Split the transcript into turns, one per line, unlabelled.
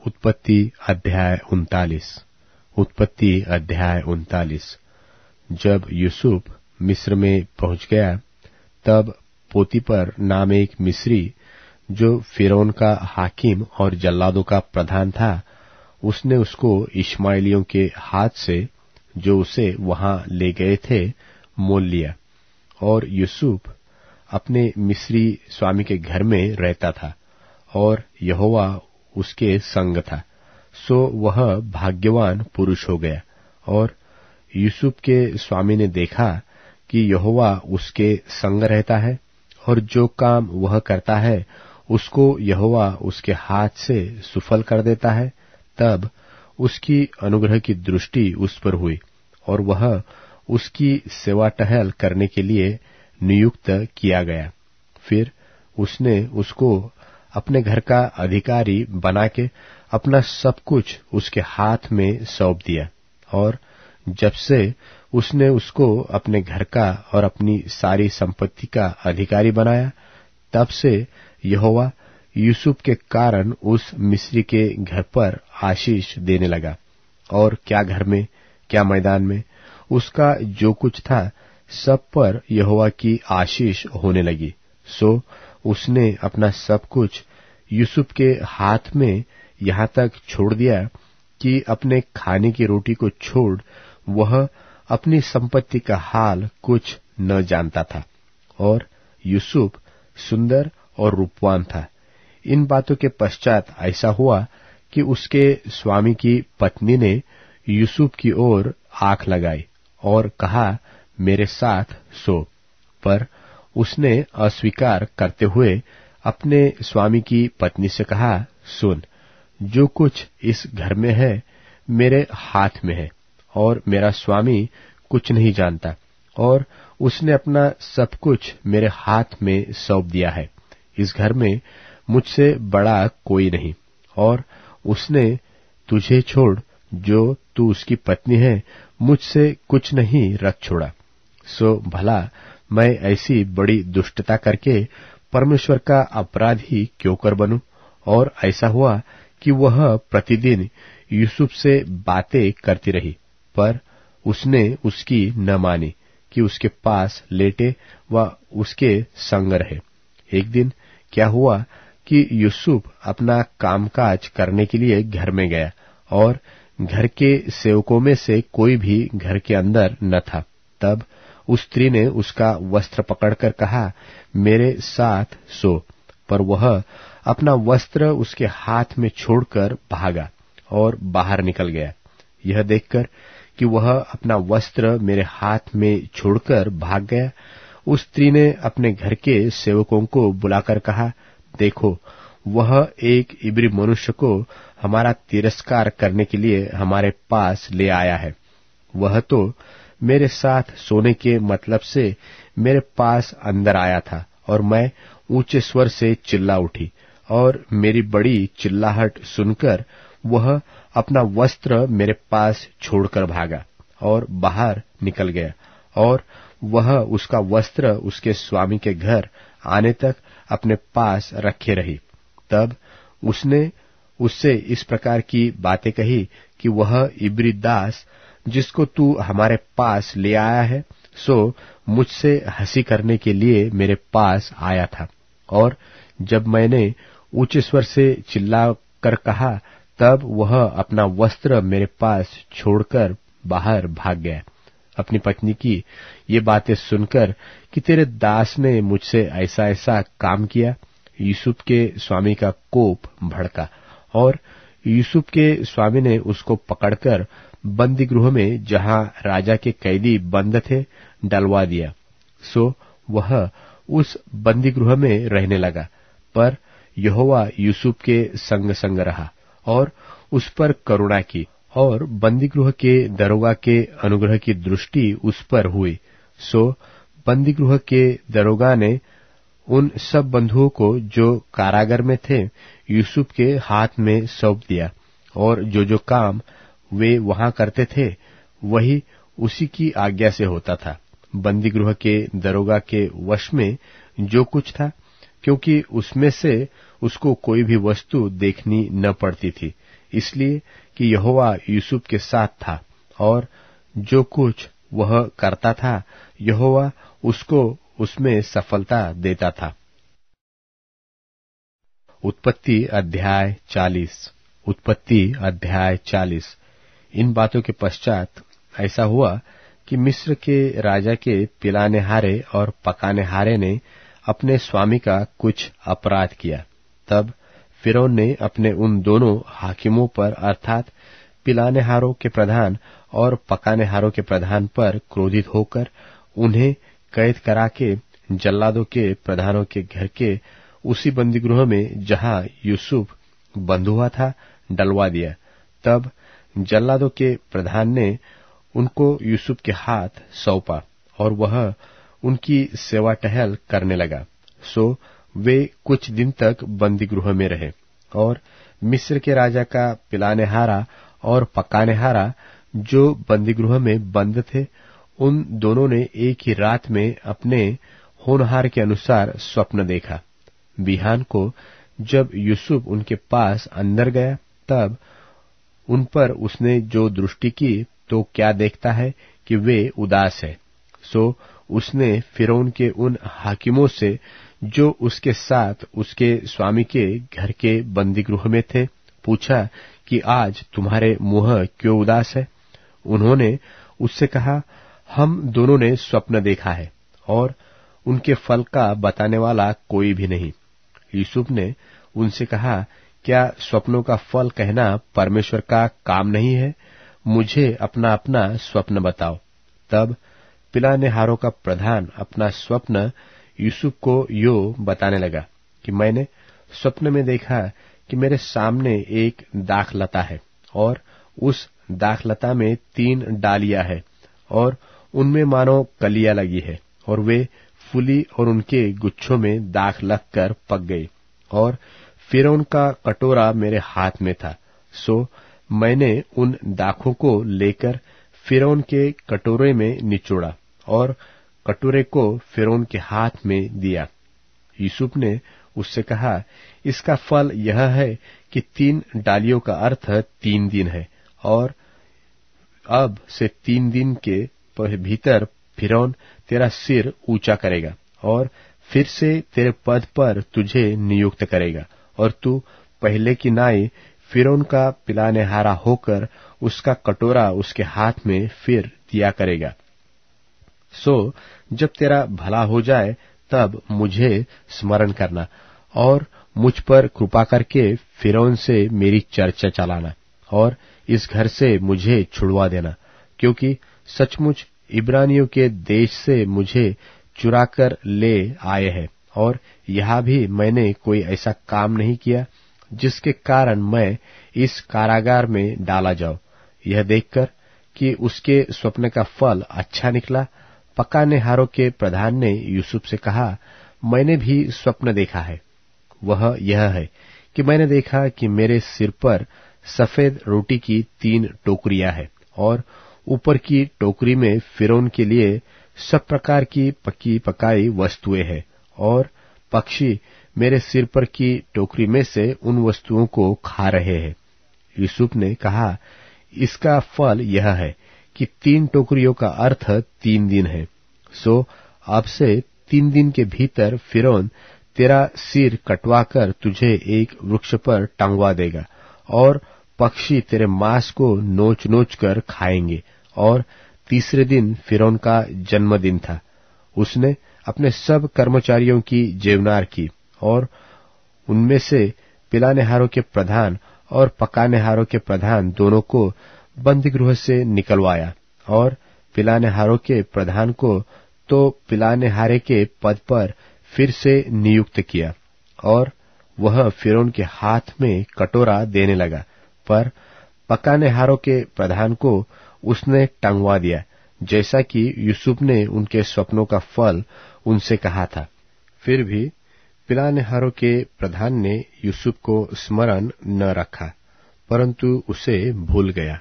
उत्पत्ति अध्याय 39। जब यूसुफ मिस्र में पहुंच गया, तब पोतीपर नाम एक मिस्री, जो फिरौन का हाकिम और जल्लादों का प्रधान था, उसने उसको इश्माएलियों के हाथ से, जो उसे वहां ले गए थे, मोल लिया। और यूसुफ अपने मिस्री स्वामी के घर में रहता था, और यहोवा उसके संग था, सो वह भाग्यवान पुरुष हो गया। और यूसुफ के स्वामी ने देखा कि यहोवा उसके संग रहता है, और जो काम वह करता है उसको यहोवा उसके हाथ से सुफल कर देता है। तब उसकी अनुग्रह की दृष्टि उस पर हुई, और वह उसकी सेवा टहल करने के लिए नियुक्त किया गया। फिर उसने उसको अपने घर का अधिकारी बना के अपना सब कुछ उसके हाथ में सौंप दिया। और जब से उसने उसको अपने घर का और अपनी सारी संपत्ति का अधिकारी बनाया, तब से यहोवा यूसुफ के कारण उस मिस्री के घर पर आशीष देने लगा। और क्या घर में, क्या मैदान में, उसका जो कुछ था, सब पर यहोवा की आशीष होने लगी। सो उसने अपना सब कुछ यूसुफ के हाथ में यहाँ तक छोड़ दिया कि अपने खाने की रोटी को छोड़ वह अपनी संपत्ति का हाल कुछ न जानता था। और यूसुफ सुंदर और रूपवान था। इन बातों के पश्चात ऐसा हुआ कि उसके स्वामी की पत्नी ने यूसुफ की ओर आंख लगाई और कहा, मेरे साथ सो। पर उसने अस्वीकार करते हुए अपने स्वामी की पत्नी से कहा, सुन, जो कुछ इस घर में है मेरे हाथ में है, और मेरा स्वामी कुछ नहीं जानता, और उसने अपना सब कुछ मेरे हाथ में सौंप दिया है। इस घर में मुझसे बड़ा कोई नहीं, और उसने तुझे छोड़, जो तू उसकी पत्नी है, मुझसे कुछ नहीं रख छोड़ा। सो भला मैं ऐसी बड़ी दुष्टता करके परमेश्वर का अपराधी क्यों कर बनूं? और ऐसा हुआ कि वह प्रतिदिन यूसुफ से बातें करती रही, पर उसने उसकी न मानी कि उसके पास लेटे व उसके संग रहे। एक दिन क्या हुआ कि यूसुफ अपना कामकाज करने के लिए घर में गया, और घर के सेवकों में से कोई भी घर के अंदर न था। तब उस स्त्री ने उसका वस्त्र पकड़कर कहा, मेरे साथ सो। पर वह अपना वस्त्र उसके हाथ में छोड़कर भागा और बाहर निकल गया। यह देखकर कि वह अपना वस्त्र मेरे हाथ में छोड़कर भाग गया, उस स्त्री ने अपने घर के सेवकों को बुलाकर कहा, देखो, वह एक इब्री मनुष्य को हमारा तिरस्कार करने के लिए हमारे पास ले आया है। वह तो मेरे साथ सोने के मतलब से मेरे पास अंदर आया था, और मैं ऊंचे स्वर से चिल्ला उठी, और मेरी बड़ी चिल्लाहट सुनकर वह अपना वस्त्र मेरे पास छोड़कर भागा और बाहर निकल गया। और वह उसका वस्त्र उसके स्वामी के घर आने तक अपने पास रखे रही। तब उसने उससे इस प्रकार की बातें कही कि वह इब्री दास जिसको तू हमारे पास ले आया है, सो मुझसे हंसी करने के लिए मेरे पास आया था। और जब मैंने ऊंचे स्वर से चिल्ला कर कहा, तब वह अपना वस्त्र मेरे पास छोड़कर बाहर भाग गया। अपनी पत्नी की ये बातें सुनकर कि तेरे दास ने मुझसे ऐसा ऐसा काम किया, यूसुफ के स्वामी का कोप भड़का, और यूसुफ के स्वामी ने उसको पकड़कर बंदी गृह में, जहां राजा के कैदी बंद थे, डलवा दिया। सो वह उस बंदी गृह में रहने लगा। पर यहोवा यूसुफ के संग संग रहा और उस पर करुणा की, और बंदी गृह के दरोगा के अनुग्रह की दृष्टि उस पर हुई। सो बंदी गृह के दरोगा ने उन सब बंधुओं को जो कारागार में थे यूसुफ के हाथ में सौंप दिया, और जो काम वे वहां करते थे वही उसी की आज्ञा से होता था। बंदी गृह के दरोगा के वश में जो कुछ था, क्योंकि उसमें से उसको कोई भी वस्तु देखनी न पड़ती थी, इसलिए कि यहोवा यूसुफ के साथ था और जो कुछ वह करता था यहोवा उसको उसमें सफलता देता था। उत्पत्ति अध्याय 40। उत्पत्ति अध्याय 40। इन बातों के पश्चात ऐसा हुआ कि मिस्र के राजा के पिलानेहारे और पकानेहारे ने अपने स्वामी का कुछ अपराध किया। तब फिरौन ने अपने उन दोनों हाकिमों पर अर्थात पिलानेहारों के प्रधान और पकानेहारों के प्रधान पर क्रोधित होकर उन्हें कैद करा के जल्लादों के प्रधानों के घर के उसी बंदीगृह में जहां यूसुफ बंद हुआ था डलवा दिया। तब जल्लादों के प्रधान ने उनको यूसुफ के हाथ सौंपा और वह उनकी सेवा टहल करने लगा। सो वे कुछ दिन तक बंदीगृह में रहे और मिस्र के राजा का पिलानेहारा और पकानेहारा जो बंदीगृह में बंद थे, उन दोनों ने एक ही रात में अपने होनहार के अनुसार स्वप्न देखा। बिहान को जब यूसुफ उनके पास अंदर गया तब उन पर उसने जो दृष्टि की तो क्या देखता है कि वे उदास है। सो उसने फिरौन के उन हाकिमों से जो उसके साथ उसके स्वामी के घर के बंदीगृह में थे पूछा कि आज तुम्हारे मुंह क्यों उदास है। उन्होंने उससे कहा, हम दोनों ने स्वप्न देखा है और उनके फल का बताने वाला कोई भी नहीं। यूसुफ ने उनसे कहा, क्या स्वप्नों का फल कहना परमेश्वर का काम नहीं है? मुझे अपना अपना स्वप्न बताओ। तब पिलानेहारों का प्रधान अपना स्वप्न यूसुफ को यो बताने लगा कि मैंने स्वप्न में देखा कि मेरे सामने एक दाखलता है और उस दाखलता में 3 डालियां है और उनमें मानो कलियां लगी है और वे फूली और उनके गुच्छों में दाख लगकर पक गई और फिरौन का कटोरा मेरे हाथ में था। सो मैंने उन दाखों को लेकर फिरौन के कटोरे में निचोड़ा और कटोरे को फिरौन के हाथ में दिया। यूसुफ ने उससे कहा, इसका फल यह है कि 3 डालियों का अर्थ 3 दिन है और अब से 3 दिन के भीतर फिरौन तेरा सिर ऊंचा करेगा और फिर से तेरे पद पर तुझे नियुक्त करेगा और तू पहले की नाई फिरौन का पिलानेहारा होकर उसका कटोरा उसके हाथ में फिर दिया करेगा। सो जब तेरा भला हो जाए तब मुझे स्मरण करना और मुझ पर कृपा करके फिरौन से मेरी चर्चा चलाना और इस घर से मुझे छुड़वा देना, क्योंकि सचमुच इब्रानियों के देश से मुझे चुराकर ले आए हैं और यहाँ भी मैंने कोई ऐसा काम नहीं किया जिसके कारण मैं इस कारागार में डाला जाऊं। यह देखकर कि उसके स्वप्न का फल अच्छा निकला, पकानेहारों के प्रधान ने यूसुफ से कहा, मैंने भी स्वप्न देखा है। वह यह है कि मैंने देखा कि मेरे सिर पर सफेद रोटी की 3 टोकरियां हैं और ऊपर की टोकरी में फिरौन के लिए सब प्रकार की पकी पकाई वस्तुएं हैं और पक्षी मेरे सिर पर की टोकरी में से उन वस्तुओं को खा रहे हैं। यूसुफ ने कहा, इसका फल यह है कि 3 टोकरियों का अर्थ 3 दिन है। सो अब से 3 दिन के भीतर फिरौन तेरा सिर कटवाकर तुझे एक वृक्ष पर टंगवा देगा और पक्षी तेरे मांस को नोच नोच कर खाएंगे। और तीसरे दिन फिरौन का जन्मदिन था। उसने अपने सब कर्मचारियों की जेवनार की और उनमें से पिलानेहारों के प्रधान और पकानेहारों के प्रधान दोनों को बंदीगृह से निकलवाया और पिलानेहारों के प्रधान को तो पिलानेहारे के पद पर फिर से नियुक्त किया और वह फिरौन के हाथ में कटोरा देने लगा, पर पकानेहारों के प्रधान को उसने टंगवा दिया, जैसा कि यूसुफ ने उनके स्वप्नों का फल उनसे कहा था। फिर भी पिलानेहारों के प्रधान ने यूसुफ को स्मरण न रखा, परंतु उसे भूल गया।